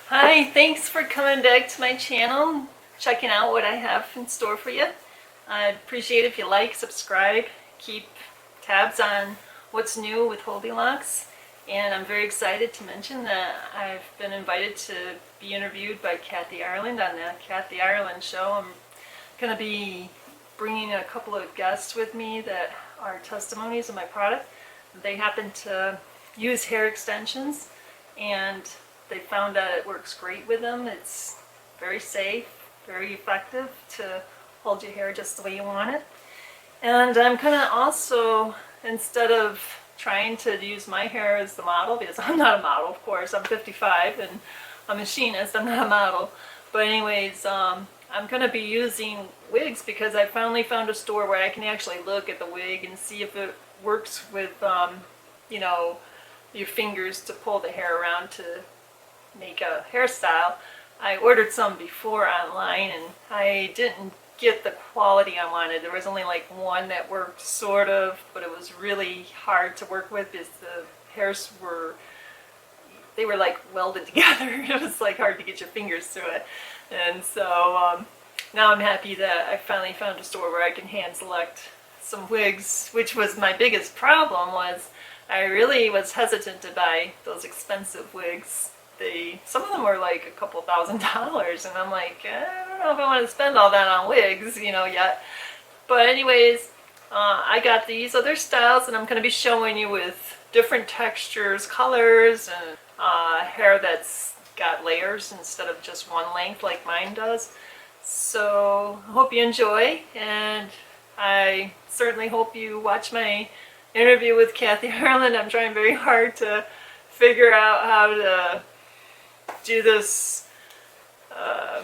Hi, thanks for coming back to my channel, checking out what I have in store for you. I'd appreciate it if you like, subscribe, keep tabs on what's new with Holdi-locks. And I'm very excited to mention that I've been invited to be interviewed by Kathy Ireland on the Kathy Ireland show. I'm going to be bringing a couple of guests with me that are testimonies of my product. They happen to use hair extensions, and they found that it works great with them. It's very safe, very effective to hold your hair just the way you want it. And I'm kind of also, instead of trying to use my hair as the model, because I'm not a model, of course, I'm 55 and I'm a machinist, I'm not a model. But anyways, I'm going to be using wigs because I finally found a store where I can actually look at the wig and see if it works with, you know, your fingers to pull the hair around to make a hairstyle. I ordered some before online and I didn't get the quality I wanted. There was only like one that worked sort of, but it was really hard to work with because the hairs were, they were like welded together. It was like hard to get your fingers through it. And so now I'm happy that I finally found a store where I can hand select some wigs, which was my biggest problem. Was I really was hesitant to buy those expensive wigs. Some of them were like a couple $1,000s, and I'm like, I don't know if I want to spend all that on wigs, you know, yet. But anyways, I got these other styles, and I'm going to be showing you with different textures, colors, and hair that's got layers instead of just one length like mine does. So I hope you enjoy, and I certainly hope you watch my interview with Kathy Ireland. I'm trying very hard to figure out how to do this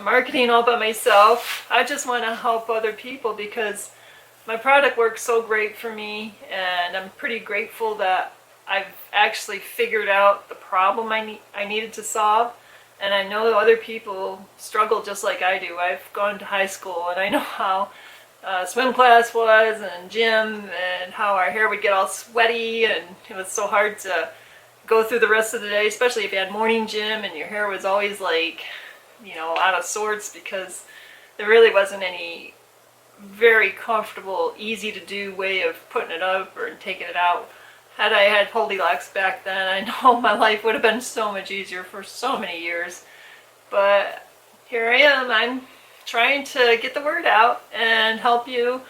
marketing all by myself. I just want to help other people because my product works so great for me, and I'm pretty grateful that I've actually figured out the problem I needed to solve. And I know other people struggle just like I do. I've gone to high school and I know how swim class was and gym, and how our hair would get all sweaty, and it was so hard to go through the rest of the day, especially if you had morning gym and your hair was always like, you know, out of sorts, because there really wasn't any very comfortable, easy to do way of putting it up or taking it out. Had I had Holdi-locks back then, I know my life would have been so much easier for so many years. But here I am. I'm trying to get the word out and help you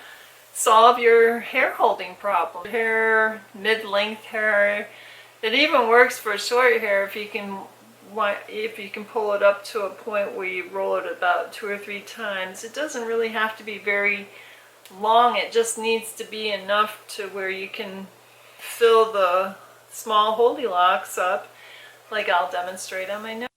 solve your hair holding problem. Hair, mid-length hair. It even works for short hair if you can pull it up to a point where you roll it about 2 or 3 times. It doesn't really have to be very long. It just needs to be enough to where you can fill the small Holdi-locks up, like I'll demonstrate on my nose.